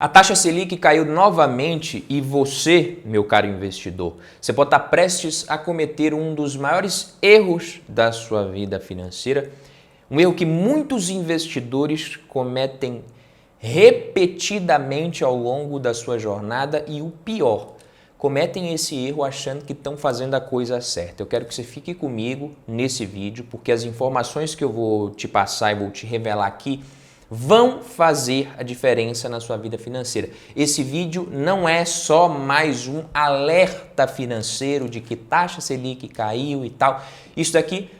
A taxa Selic caiu novamente e você, meu caro investidor, você pode estar prestes a cometer um dos maiores erros da sua vida financeira, um erro que muitos investidores cometem repetidamente ao longo da sua jornada e o pior, cometem esse erro achando que estão fazendo a coisa certa. Eu quero que você fique comigo nesse vídeo, porque as informações que eu vou te passar e vou te revelar aqui vão fazer a diferença na sua vida financeira. Esse vídeo não é só mais um alerta financeiro de que taxa Selic caiu e tal. Isso daqui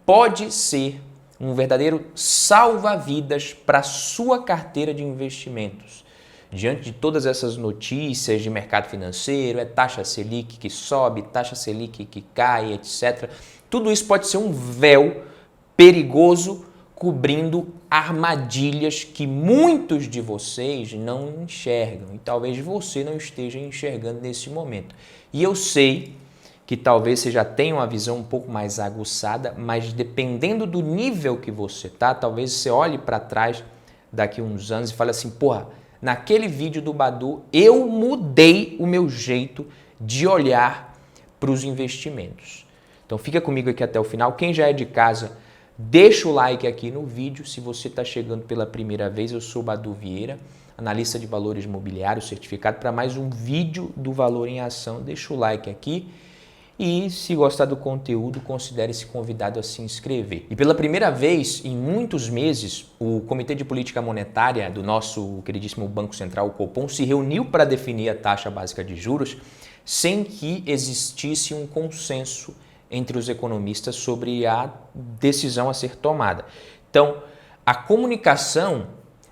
pode ser um verdadeiro salva-vidas para a sua carteira de investimentos. Diante de todas essas notícias de mercado financeiro, é taxa Selic que sobe, taxa Selic que cai, etc. Tudo isso pode ser um véu perigoso cobrindo armadilhas que muitos de vocês não enxergam e talvez você não esteja enxergando nesse momento. E eu sei que talvez você já tenha uma visão um pouco mais aguçada, mas dependendo do nível que você tá, talvez você olhe para trás daqui a uns anos e fale assim, porra, naquele vídeo do Badu eu mudei o meu jeito de olhar para os investimentos. Então fica comigo aqui até o final. Quem já é de casa, deixa o like aqui no vídeo. Se você está chegando pela primeira vez, eu sou Badu Vieira, analista de valores imobiliários certificado, para mais um vídeo do Valor em Ação. Deixa o like aqui e, se gostar do conteúdo, considere-se convidado a se inscrever. E pela primeira vez em muitos meses, o Comitê de Política Monetária do nosso queridíssimo Banco Central, o Copom, se reuniu para definir a taxa básica de juros sem que existisse um consenso entre os economistas sobre a decisão a ser tomada. Então, a comunicação,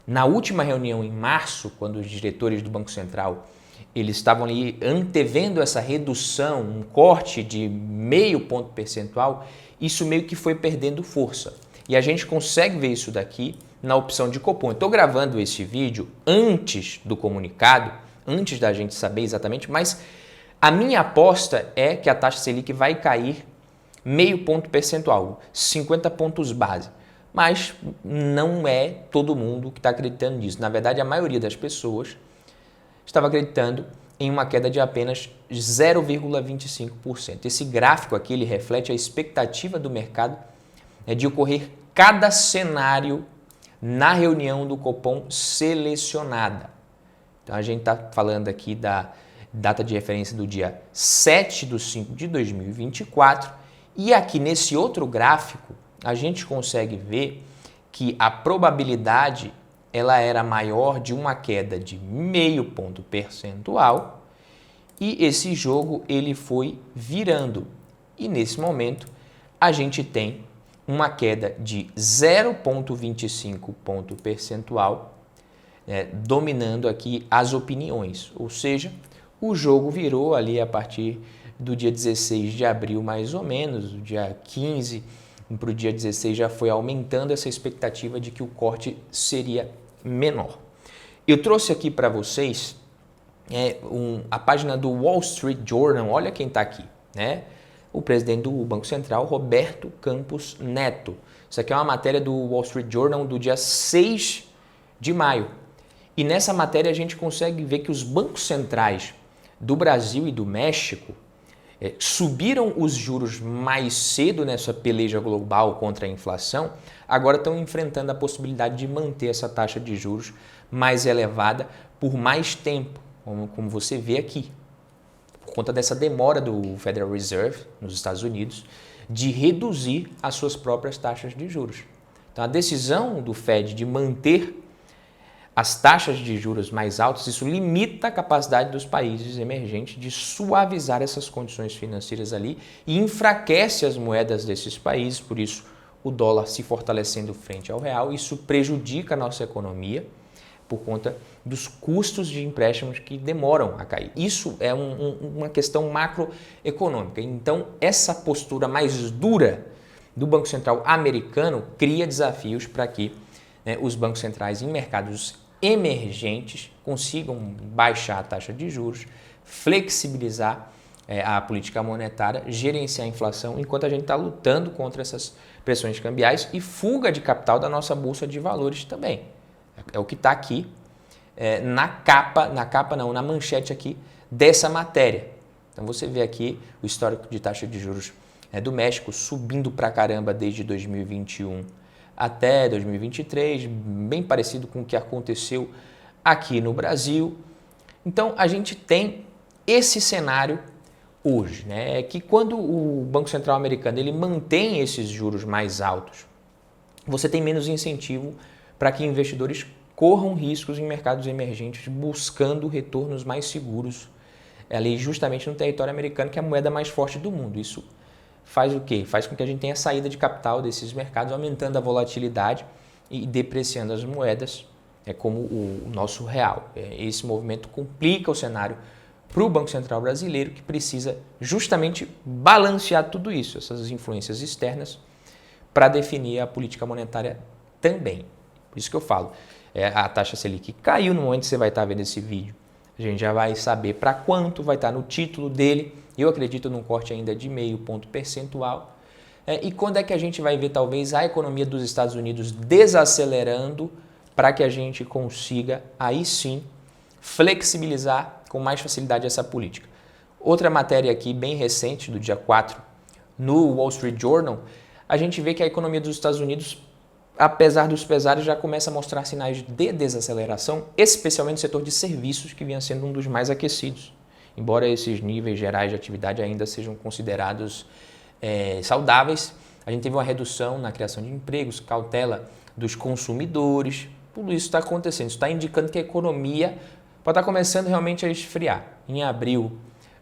na última reunião em março, quando os diretores do Banco Central eles estavam ali antevendo essa redução, um corte de 0,5 ponto percentual, isso meio que foi perdendo força. E a gente consegue ver isso daqui na opção de Copom. Eu estou gravando esse vídeo antes do comunicado, antes da gente saber exatamente, mas a minha aposta é que a taxa Selic vai cair 0,5 ponto percentual, 50 pontos base. Mas não é todo mundo que está acreditando nisso. Na verdade, a maioria das pessoas estava acreditando em uma queda de apenas 0,25%. Esse gráfico aqui ele reflete a expectativa do mercado de ocorrer cada cenário na reunião do Copom selecionada. Então, a gente está falando aqui da data de referência do dia 7/5/2024 e aqui nesse outro gráfico a gente consegue ver que a probabilidade ela era maior de uma queda de 0,5 ponto percentual e esse jogo ele foi virando. E nesse momento a gente tem uma queda de 0,25 ponto percentual, dominando aqui as opiniões. Ou seja, o jogo virou ali a partir do dia 16 de abril mais ou menos, do dia 15 para o dia 16 já foi aumentando essa expectativa de que o corte seria menor. Eu trouxe aqui para vocês a página do Wall Street Journal, olha quem está aqui, né? O presidente do Banco Central, Roberto Campos Neto. Isso aqui é uma matéria do Wall Street Journal do dia 6 de maio. E nessa matéria a gente consegue ver que os bancos centrais do Brasil e do México subiram os juros mais cedo nessa peleja global contra a inflação, agora estão enfrentando a possibilidade de manter essa taxa de juros mais elevada por mais tempo, como você vê aqui, por conta dessa demora do Federal Reserve nos Estados Unidos de reduzir as suas próprias taxas de juros. Então, a decisão do Fed de manter as taxas de juros mais altas, isso limita a capacidade dos países emergentes de suavizar essas condições financeiras ali e enfraquece as moedas desses países, por isso o dólar se fortalecendo frente ao real, isso prejudica a nossa economia por conta dos custos de empréstimos que demoram a cair. Isso é uma questão macroeconômica. Então, essa postura mais dura do Banco Central americano cria desafios para que os bancos centrais em mercados emergentes consigam baixar a taxa de juros, flexibilizar a política monetária, gerenciar a inflação, enquanto a gente está lutando contra essas pressões cambiais e fuga de capital da nossa bolsa de valores também. É o que está aqui na manchete aqui dessa matéria. Então você vê aqui o histórico de taxa de juros do México subindo pra caramba desde 2021 até 2023, bem parecido com o que aconteceu aqui no Brasil. Então a gente tem esse cenário hoje, né? Que quando o Banco Central americano ele mantém esses juros mais altos, você tem menos incentivo para que investidores corram riscos em mercados emergentes buscando retornos mais seguros ali justamente no território americano, que é a moeda mais forte do mundo. Isso faz o quê? Faz com que a gente tenha saída de capital desses mercados, aumentando a volatilidade e depreciando as moedas, como o nosso real. Esse movimento complica o cenário para o Banco Central brasileiro, que precisa justamente balancear tudo isso, essas influências externas, para definir a política monetária também. Por isso que eu falo, a taxa Selic caiu no momento que você vai estar vendo esse vídeo. A gente já vai saber para quanto, vai estar no título dele. Eu acredito num corte ainda de 0,5 ponto percentual. E quando é que a gente vai ver talvez a economia dos Estados Unidos desacelerando para que a gente consiga aí sim flexibilizar com mais facilidade essa política. Outra matéria aqui bem recente, do dia 4, no Wall Street Journal, a gente vê que a economia dos Estados Unidos, apesar dos pesares, já começa a mostrar sinais de desaceleração, especialmente no setor de serviços, que vinha sendo um dos mais aquecidos. Embora esses níveis gerais de atividade ainda sejam considerados saudáveis, a gente teve uma redução na criação de empregos, cautela dos consumidores, tudo isso está acontecendo, isso está indicando que a economia pode estar começando realmente a esfriar. Em abril,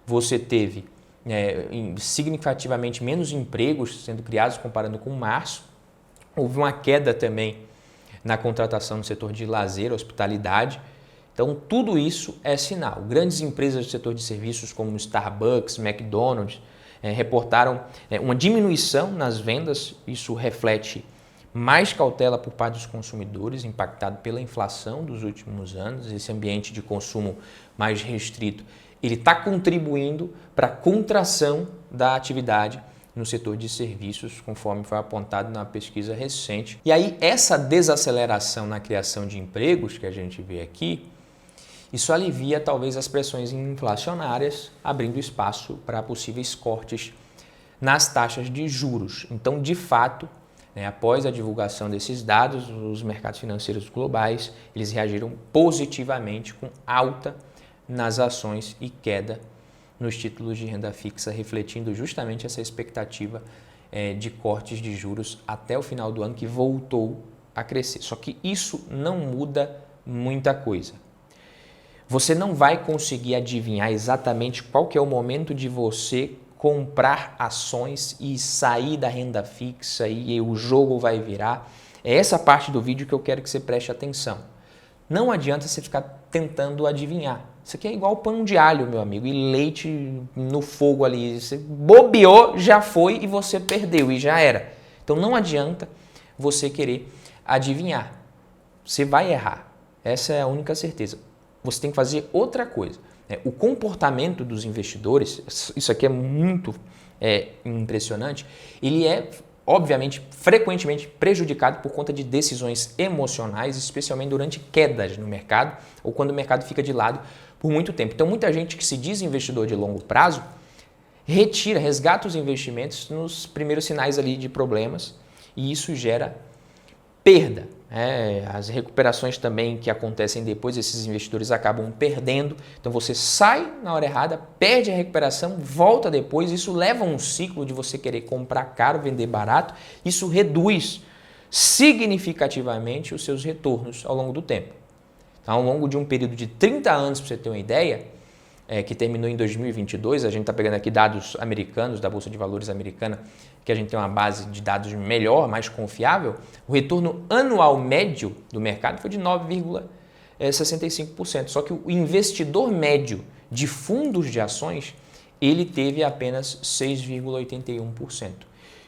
você teve significativamente menos empregos sendo criados comparando com março. Houve uma queda também na contratação no setor de lazer, hospitalidade. Então, tudo isso é sinal. Grandes empresas do setor de serviços como Starbucks, McDonald's, reportaram uma diminuição nas vendas. Isso reflete mais cautela por parte dos consumidores, impactado pela inflação dos últimos anos. Esse ambiente de consumo mais restrito, ele está contribuindo para a contração da atividade no setor de serviços, conforme foi apontado na pesquisa recente. E aí, essa desaceleração na criação de empregos que a gente vê aqui, isso alivia talvez as pressões inflacionárias, abrindo espaço para possíveis cortes nas taxas de juros. Então, de fato, após a divulgação desses dados, os mercados financeiros globais eles reagiram positivamente com alta nas ações e queda nos títulos de renda fixa, refletindo justamente essa expectativa de cortes de juros até o final do ano, que voltou a crescer. Só que isso não muda muita coisa. Você não vai conseguir adivinhar exatamente qual que é o momento de você comprar ações e sair da renda fixa e o jogo vai virar. É essa parte do vídeo que eu quero que você preste atenção. Não adianta você ficar tentando adivinhar. Isso aqui é igual pão de alho, meu amigo, e leite no fogo ali. Você bobeou, já foi e você perdeu e já era. Então não adianta você querer adivinhar. Você vai errar. Essa é a única certeza. Você tem que fazer outra coisa. O comportamento dos investidores, isso aqui é muito impressionante, ele é, obviamente, frequentemente prejudicado por conta de decisões emocionais, especialmente durante quedas no mercado ou quando o mercado fica de lado por muito tempo. Então, muita gente que se diz investidor de longo prazo resgata os investimentos nos primeiros sinais ali de problemas e isso gera perda. As recuperações também que acontecem depois, esses investidores acabam perdendo. Então você sai na hora errada, perde a recuperação, volta depois. Isso leva a um ciclo de você querer comprar caro, vender barato. Isso reduz significativamente os seus retornos ao longo do tempo. Então, ao longo de um período de 30 anos, para você ter uma ideia, que terminou em 2022, a gente está pegando aqui dados americanos, da Bolsa de Valores americana, que a gente tem uma base de dados melhor, mais confiável, o retorno anual médio do mercado foi de 9,65%. Só que o investidor médio de fundos de ações, ele teve apenas 6,81%.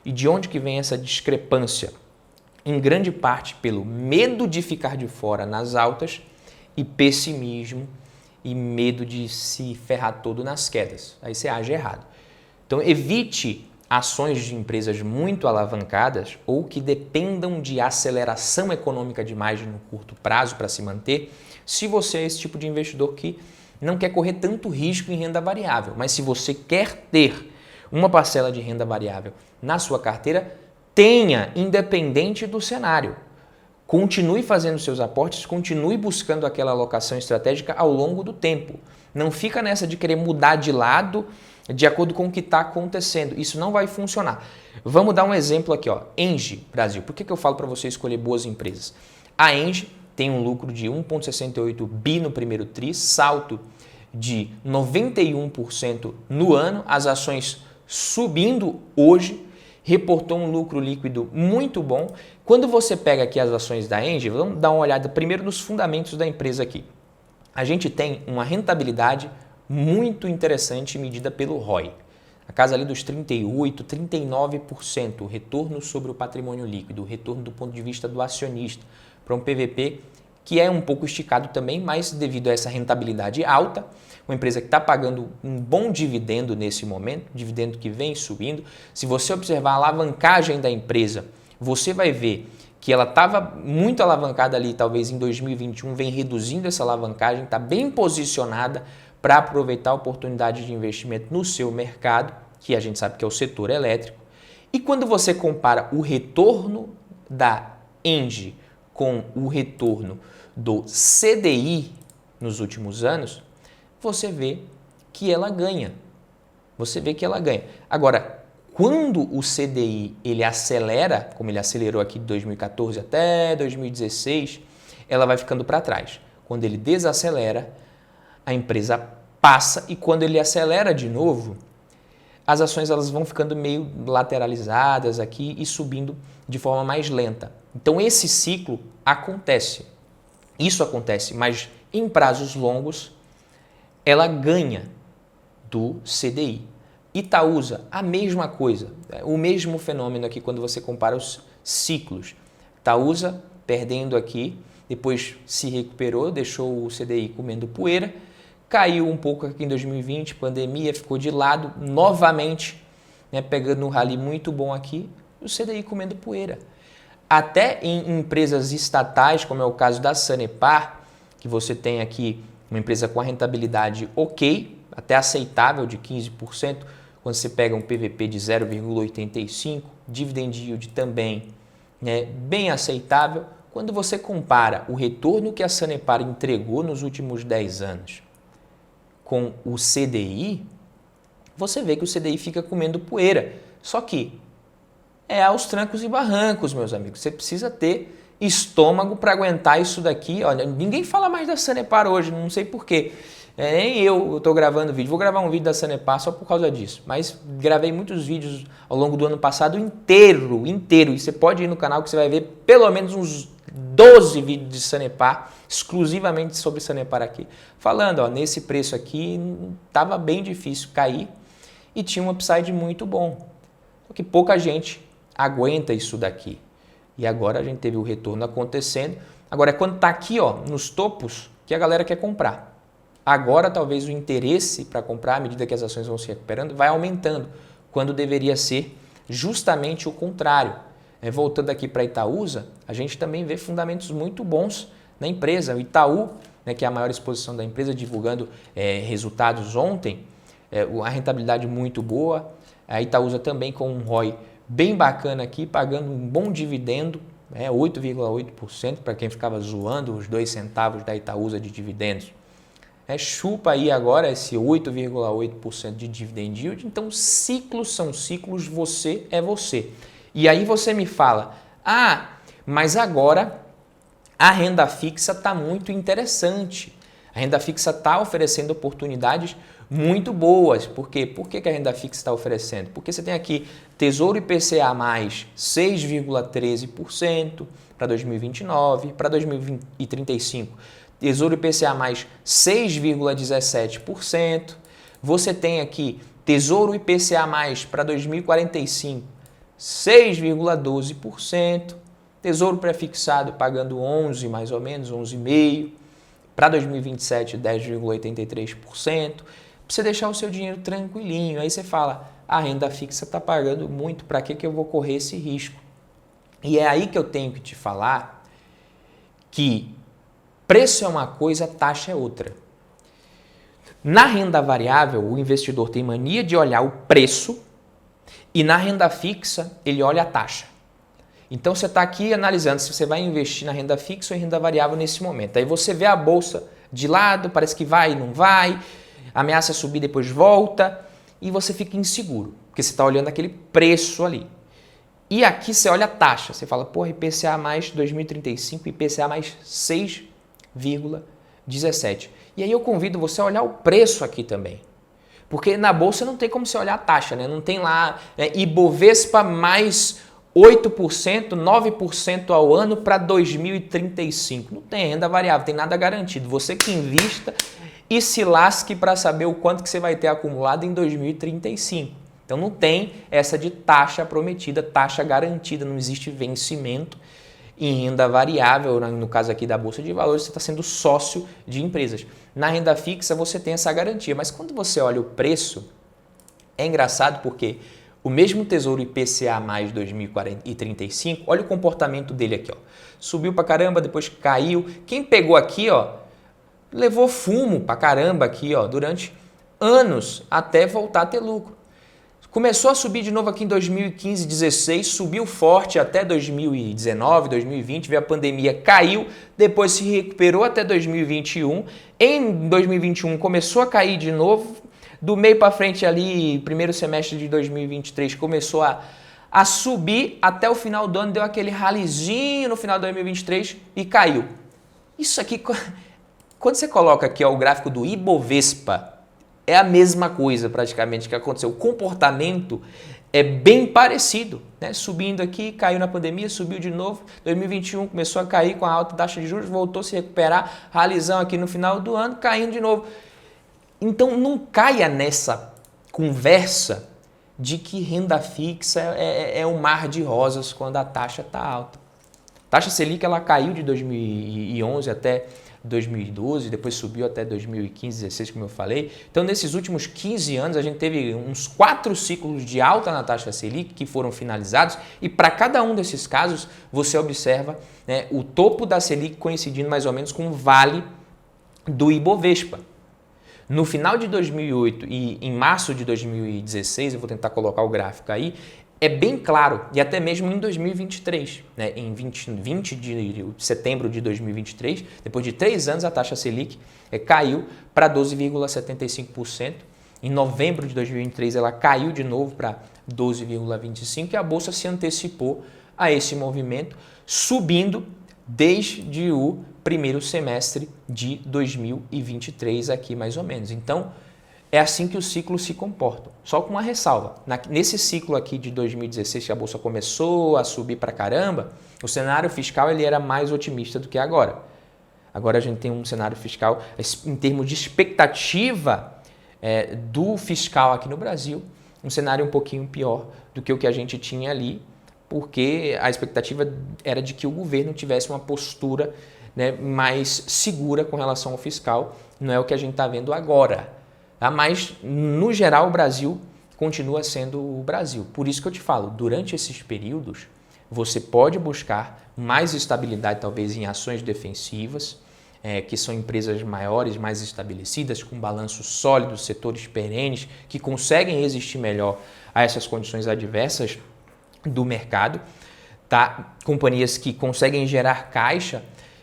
E de onde que vem essa discrepância? Em grande parte pelo medo de ficar de fora nas altas e pessimismo e medo de se ferrar todo nas quedas. Aí você age errado. Então evite ações de empresas muito alavancadas ou que dependam de aceleração econômica demais no curto prazo para se manter, se você é esse tipo de investidor que não quer correr tanto risco em renda variável, mas se você quer ter uma parcela de renda variável na sua carteira, tenha, independente do cenário. Continue fazendo seus aportes, continue buscando aquela alocação estratégica ao longo do tempo. Não fica nessa de querer mudar de lado de acordo com o que está acontecendo. Isso não vai funcionar. Vamos dar um exemplo aqui, ó. Engie Brasil. Por que eu falo para você escolher boas empresas? A Engie tem um lucro de 1,68 bi no primeiro tri, salto de 91% no ano, as ações subindo hoje, reportou um lucro líquido muito bom. Quando você pega aqui as ações da Engie, vamos dar uma olhada primeiro nos fundamentos da empresa aqui. A gente tem uma rentabilidade muito interessante medida pelo ROI. A casa ali dos 38%, 39%, o retorno sobre o patrimônio líquido, o retorno do ponto de vista do acionista, para um PVP que é um pouco esticado também, mas devido a essa rentabilidade alta, uma empresa que está pagando um bom dividendo nesse momento, dividendo que vem subindo. Se você observar a alavancagem da empresa, você vai ver que ela estava muito alavancada ali, talvez em 2021, vem reduzindo essa alavancagem, está bem posicionada para aproveitar a oportunidade de investimento no seu mercado, que a gente sabe que é o setor elétrico. E quando você compara o retorno da Engie com o retorno do CDI nos últimos anos, você vê que ela ganha. Você vê que ela ganha. Agora, quando o CDI ele acelera, como ele acelerou aqui de 2014 até 2016, ela vai ficando para trás. Quando ele desacelera, a empresa passa, e quando ele acelera de novo, as ações elas vão ficando meio lateralizadas aqui e subindo de forma mais lenta. Então esse ciclo acontece. Isso acontece, mas em prazos longos ela ganha do CDI. Itaúsa, a mesma coisa, o mesmo fenômeno aqui quando você compara os ciclos. Itaúsa perdendo aqui, depois se recuperou, deixou o CDI comendo poeira, caiu um pouco aqui em 2020, pandemia, ficou de lado novamente, né, pegando um rally muito bom aqui, o CDI comendo poeira. Até em empresas estatais, como é o caso da Sanepar, que você tem aqui uma empresa com a rentabilidade ok, até aceitável de 15%, quando você pega um PVP de 0,85, dividend yield também, né, bem aceitável. Quando você compara o retorno que a Sanepar entregou nos últimos 10 anos com o CDI, você vê que o CDI fica comendo poeira. Só que é aos trancos e barrancos, meus amigos. Você precisa ter estômago para aguentar isso daqui. Olha, ninguém fala mais da Sanepar hoje, não sei porquê. Nem eu estou gravando vídeo. Vou gravar um vídeo da Sanepar só por causa disso. Mas gravei muitos vídeos ao longo do ano passado inteiro. E você pode ir no canal que você vai ver pelo menos uns 12 vídeos de Sanepar, exclusivamente sobre Sanepar aqui. Falando, ó, nesse preço aqui, estava bem difícil cair e tinha um upside muito bom. Só que pouca gente aguenta isso daqui. E agora a gente teve o retorno acontecendo. Agora é quando está aqui, ó, nos topos, que a galera quer comprar. Agora talvez o interesse para comprar, à medida que as ações vão se recuperando, vai aumentando, quando deveria ser justamente o contrário. Voltando aqui para a Itaúsa, a gente também vê fundamentos muito bons na empresa. O Itaú, né, que é a maior exposição da empresa, divulgando resultados ontem, a rentabilidade muito boa. A Itaúsa também com um ROI bem bacana aqui, pagando um bom dividendo, 8,8% para quem ficava zoando os 2 centavos da Itaúsa de dividendos. Chupa aí agora esse 8,8% de dividend yield. Então, ciclos são ciclos, você é você. E aí você me fala, mas agora a renda fixa está muito interessante. A renda fixa está oferecendo oportunidades muito boas. Por quê? Por que a renda fixa está oferecendo? Porque você tem aqui Tesouro IPCA mais 6,13% para 2029, para 2035. Tesouro IPCA mais 6,17%. Você tem aqui Tesouro IPCA mais para 2045, 6,12%. Tesouro pré-fixado pagando 11, mais ou menos, 11,5%. Para 2027, 10,83%. Para você deixar o seu dinheiro tranquilinho. Aí você fala, a renda fixa está pagando muito, para que eu vou correr esse risco? E é aí que eu tenho que te falar que preço é uma coisa, taxa é outra. Na renda variável, o investidor tem mania de olhar o preço e na renda fixa ele olha a taxa. Então você está aqui analisando se você vai investir na renda fixa ou em renda variável nesse momento. Aí você vê a bolsa de lado, parece que vai e não vai, ameaça subir, depois volta e você fica inseguro, porque você está olhando aquele preço ali. E aqui você olha a taxa, você fala, porra, IPCA mais 2035, IPCA mais 6,17. E aí eu convido você a olhar o preço aqui também. Porque na bolsa não tem como você olhar a taxa, né? Não tem lá Ibovespa mais 8%, 9% ao ano para 2035. Não tem renda variável, tem nada garantido. Você que invista e se lasque para saber o quanto que você vai ter acumulado em 2035. Então não tem essa de taxa prometida, taxa garantida, não existe vencimento em renda variável, no caso aqui da Bolsa de Valores, você está sendo sócio de empresas. Na renda fixa você tem essa garantia, mas quando você olha o preço, é engraçado porque o mesmo Tesouro IPCA mais 2035, olha o comportamento dele aqui, ó. Subiu pra caramba, depois caiu. Quem pegou aqui, ó, levou fumo pra caramba aqui, ó, durante anos até voltar a ter lucro. Começou a subir de novo aqui em 2015, 16, subiu forte até 2019, 2020, veio a pandemia, caiu, depois se recuperou até 2021. Em 2021 começou a cair de novo, do meio para frente ali, primeiro semestre de 2023 começou a subir, até o final do ano deu aquele ralizinho no final de 2023 e caiu. Isso aqui, quando você coloca aqui ó, o gráfico do Ibovespa, é a mesma coisa praticamente que aconteceu. O comportamento é bem parecido, né? Subindo aqui, caiu na pandemia, subiu de novo. 2021 começou a cair com a alta taxa de juros, voltou a se recuperar, ralizão aqui no final do ano, caindo de novo. Então não caia nessa conversa de que renda fixa é um mar de rosas quando a taxa está alta. A taxa Selic ela caiu de 2011 até 2012, depois subiu até 2015, 2016, como eu falei. Então, nesses últimos 15 anos, a gente teve uns 4 ciclos de alta na taxa Selic que foram finalizados e para cada um desses casos, você observa né, o topo da Selic coincidindo mais ou menos com o vale do Ibovespa. No final de 2008 e em março de 2016, eu vou tentar colocar o gráfico aí, é bem claro, e até mesmo em 2023, né, em 20 de setembro de 2023, depois de 3 anos a taxa Selic caiu para 12,75%. Em novembro de 2023 ela caiu de novo para 12,25% e a Bolsa se antecipou a esse movimento, subindo desde o primeiro semestre de 2023 aqui mais ou menos. Então, é assim que os ciclos se comportam, só com uma ressalva. Nesse ciclo aqui de 2016, que a Bolsa começou a subir para caramba, o cenário fiscal ele era mais otimista do que agora. Agora a gente tem um cenário fiscal, em termos de expectativa do fiscal aqui no Brasil, um cenário um pouquinho pior do que o que a gente tinha ali, porque a expectativa era de que o governo tivesse uma postura né, mais segura com relação ao fiscal, não é o que a gente está vendo agora. Tá? Mas, no geral, o Brasil continua sendo o Brasil. Por isso que eu te falo, durante esses períodos, você pode buscar mais estabilidade, talvez, em ações defensivas, que são empresas maiores, mais estabelecidas, com balanço sólido, setores perenes, que conseguem resistir melhor a essas condições adversas do mercado. Tá? Companhias que conseguem gerar caixa,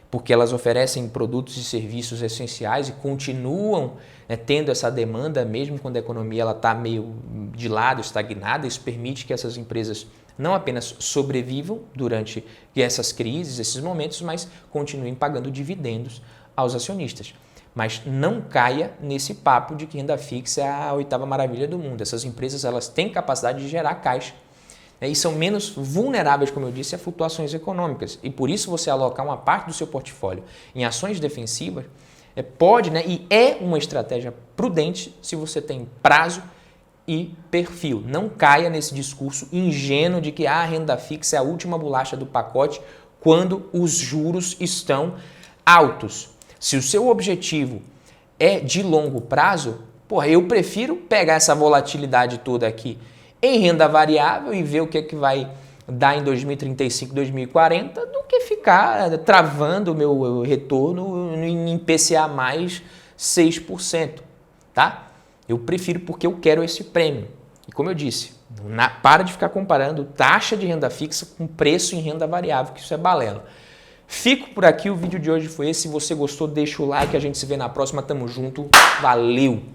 porque elas oferecem produtos e serviços essenciais e continuam tendo essa demanda, mesmo quando a economia está meio de lado, estagnada. Isso permite que essas empresas não apenas sobrevivam durante essas crises, esses momentos, mas continuem pagando dividendos aos acionistas. Mas não caia nesse papo de que renda fixa é a oitava maravilha do mundo. Essas empresas elas têm capacidade de gerar caixa. E são menos vulneráveis, como eu disse, a flutuações econômicas. E por isso você alocar uma parte do seu portfólio em ações defensivas pode, e é uma estratégia prudente se você tem prazo e perfil. Não caia nesse discurso ingênuo de que a renda fixa é a última bolacha do pacote quando os juros estão altos. Se o seu objetivo é de longo prazo, Porra, eu prefiro pegar essa volatilidade toda aqui em renda variável e ver o que é que vai dar em 2035, 2040, do que ficar travando o meu retorno em IPCA mais 6%, tá? Eu prefiro porque eu quero esse prêmio. E como eu disse, para de ficar comparando taxa de renda fixa com preço em renda variável, que isso é balela. Fico por aqui, o vídeo de hoje foi esse. Se você gostou, deixa o like, a gente se vê na próxima. Tamo junto, valeu!